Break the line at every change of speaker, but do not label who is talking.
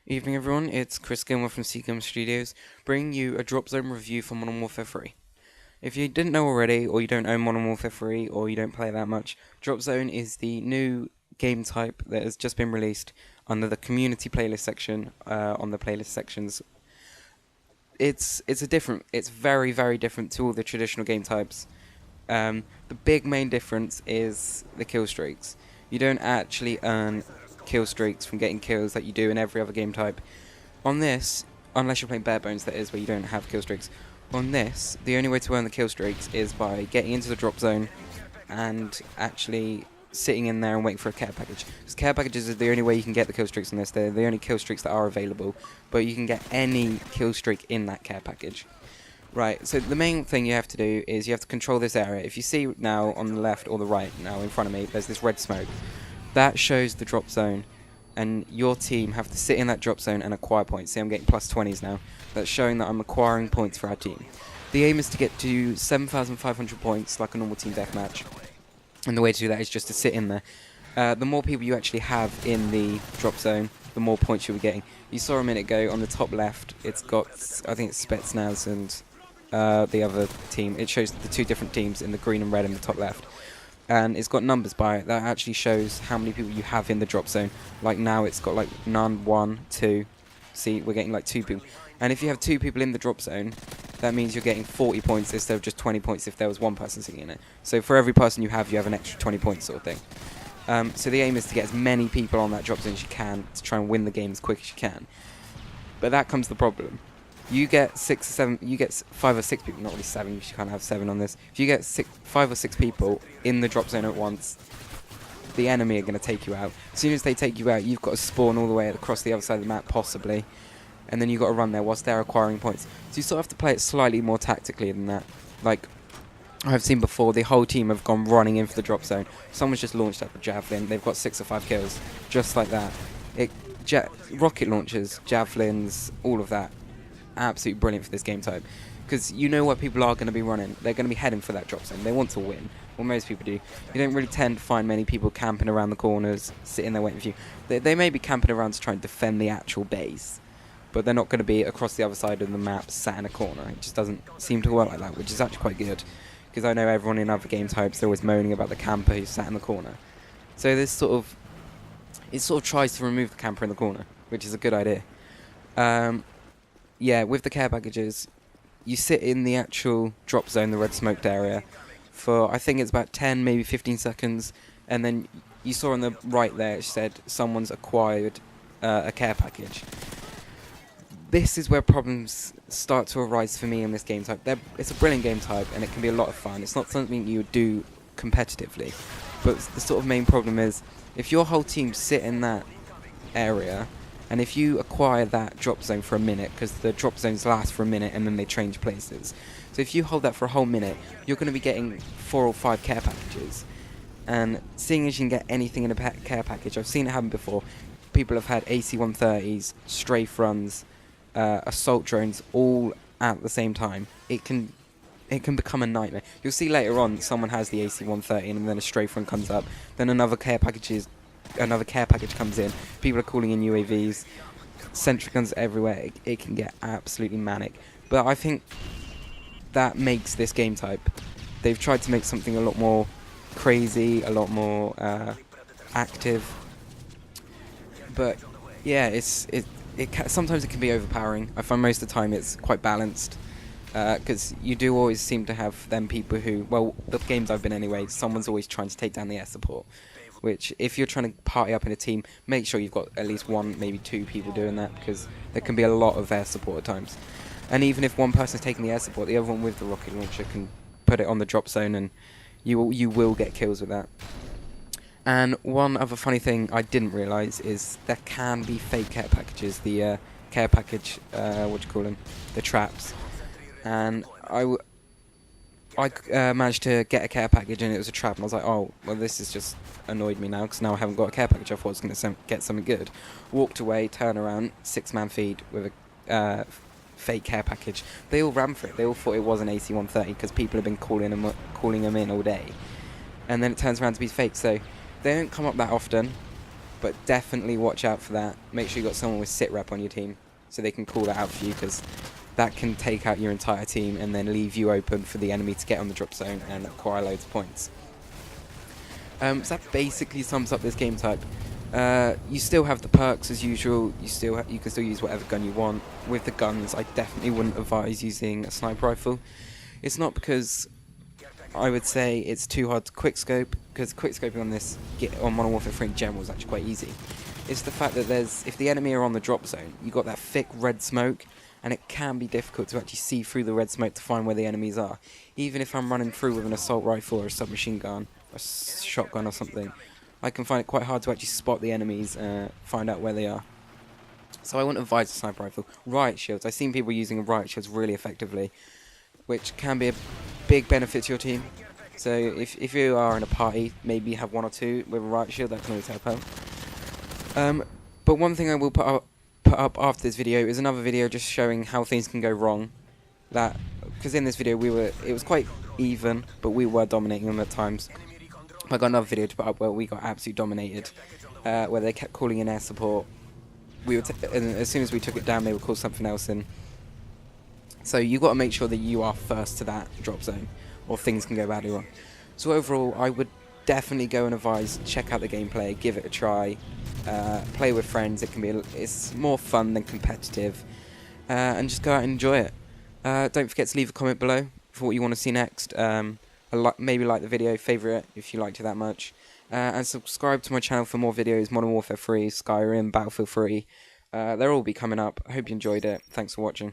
Evening everyone, it's Chris Gilmore from Seagum Studios, bringing you a Drop Zone review for Modern Warfare 3. If you didn't know already, or you don't own Modern Warfare 3, or you don't play that much, Drop Zone is the new game type that has just been released under the community playlist section, on the playlist sections. It's very, very different to all the traditional game types. The big main difference is the kill streaks. You don't actually earn kill streaks from getting kills like you do in every other game type. On this, unless you're playing bare bones, that is, where you don't have kill streaks. On this, the only way to earn the kill streaks is by getting into the drop zone and actually sitting in there and waiting for a care package. Because care packages are the only way you can get the kill streaks on this. They're the only kill streaks that are available, but you can get any kill streak in that care package. Right, so the main thing you have to do is you have to control this area. If you see now on the left or the right, now in front of me, there's this red smoke. That shows the drop zone, and your team have to sit in that drop zone and acquire points. See, I'm getting plus 20s now. That's showing that I'm acquiring points for our team. The aim is to get to 7,500 points, like a normal team deathmatch. And the way to do that is just to sit in there. The more people you actually have in the drop zone, the more points you'll be getting. You saw a minute ago on the top left, it's got, I think it's Spetsnaz and the other team. It shows the two different teams in the green and red in the top left. And it's got numbers by it that actually shows how many people you have in the drop zone. Like now it's got like none, 1, 2. See, we're getting like 2 people. And if you have 2 people in the drop zone, that means you're getting 40 points instead of just 20 points if there was 1 person sitting in it. So for every person you have an extra 20 points sort of thing. So the aim is to get as many people on that drop zone as you can to try and win the game as quick as you can. But that comes the problem. You get 6 or 7, you get 5 or 6 people, not really 7, you can't have 7 on this. If you get 5 or 6 people in the drop zone at once, the enemy are going to take you out. As soon as they take you out, you've got to spawn all the way across the other side of the map, possibly. And then you've got to run there whilst they're acquiring points. So you sort of have to play it slightly more tactically than that. Like I've seen before, the whole team have gone running in for the drop zone. Someone's just launched up a javelin, they've got 6 or 5 kills, just like that. Rocket launchers, javelins, all of that. Absolutely brilliant for this game type, because you know what people are going to be running. They're going to be heading for that drop zone. They want to win. Well, most people do. You don't really tend to find many people camping around the corners, sitting there waiting for you. They may be camping around to try and defend the actual base, but they're not going to be across the other side of the map, sat in a corner. It just doesn't seem to work like that, which is actually quite good, because I know everyone in other game types, they're always moaning about the camper who's sat in the corner. So it sort of tries to remove the camper in the corner, which is a good idea. Yeah, with the care packages, you sit in the actual drop zone, the red smoked area, for I think it's about 10, maybe 15 seconds, and then you saw on the right there it said someone's acquired a care package. This is where problems start to arise for me in this game type. It's a brilliant game type, and it can be a lot of fun. It's not something you would do competitively, but the sort of main problem is, if your whole team sit in that area, and if you acquire that drop zone for a minute, because the drop zones last for a minute and then they change places. So if you hold that for a whole minute, you're going to be getting 4 or 5 care packages. And seeing as you can get anything in a care package, I've seen it happen before. People have had AC-130s, strafe runs, assault drones, all at the same time. It can become a nightmare. You'll see later on someone has the AC-130 and then a strafe run comes up, then another care package comes in, people are calling in UAVs, sentry guns everywhere. It can get absolutely manic. But I think that makes this game type. They've tried to make something a lot more crazy, a lot more active. But yeah, sometimes it can be overpowering. I find most of the time it's quite balanced, because you do always seem to have them people who, well, the games I've been anyway, someone's always trying to take down the air support. Which, if you're trying to party up in a team, make sure you've got at least 1, maybe 2 people doing that, because there can be a lot of air support at times. And even if one person's taking the air support, the other one with the rocket launcher can put it on the drop zone, and you will get kills with that. And one other funny thing I didn't realise is there can be fake care packages. The care package, the traps. And I managed to get a care package and it was a trap, and I was like, oh, well, this has just annoyed me now, because now I haven't got a care package. I thought I was going to get something good. Walked away, turn around, 6-man feed with a fake care package. They all ran for it. They all thought it was an AC-130 because people have been calling them in all day. And then it turns around to be fake, so they don't come up that often. but definitely watch out for that. Make sure you got someone with sit rep on your team so they can call that out for you, because that can take out your entire team and then leave you open for the enemy to get on the drop zone and acquire loads of points. So that basically sums up this game type. You still have the perks as usual. You can still use whatever gun you want. With the guns, I definitely wouldn't advise using a sniper rifle. It's not because I would say it's too hard to quickscope, because quickscoping on Modern Warfare 3 in general is actually quite easy. It's the fact that if the enemy are on the drop zone, you got that thick red smoke, and it can be difficult to actually see through the red smoke to find where the enemies are. Even if I'm running through with an assault rifle or a submachine gun, or a shotgun or something, I can find it quite hard to actually spot the enemies, find out where they are. So I wouldn't advise a sniper rifle. Riot shields, I've seen people using riot shields really effectively, which can be a big benefit to your team. So if you are in a party, maybe have 1 or 2 with a riot shield, that can always help out. But one thing I will put up after this video is another video just showing how things can go wrong. Because in this video it was quite even, but we were dominating them at times. I got another video to put up where we got absolutely dominated, where they kept calling in air support. And as soon as we took it down, they would call something else in. So you got to make sure that you are first to that drop zone, or things can go badly wrong. So overall, I would definitely go and advise, check out the gameplay, give it a try, play with friends. It's more fun than competitive, and just go out and enjoy it. Don't forget to leave a comment below for what you want to see next. Maybe like the video, favourite it if you liked it that much, and subscribe to my channel for more videos. Modern Warfare 3, Skyrim, Battlefield 3, they'll all be coming up. I hope you enjoyed it. Thanks for watching.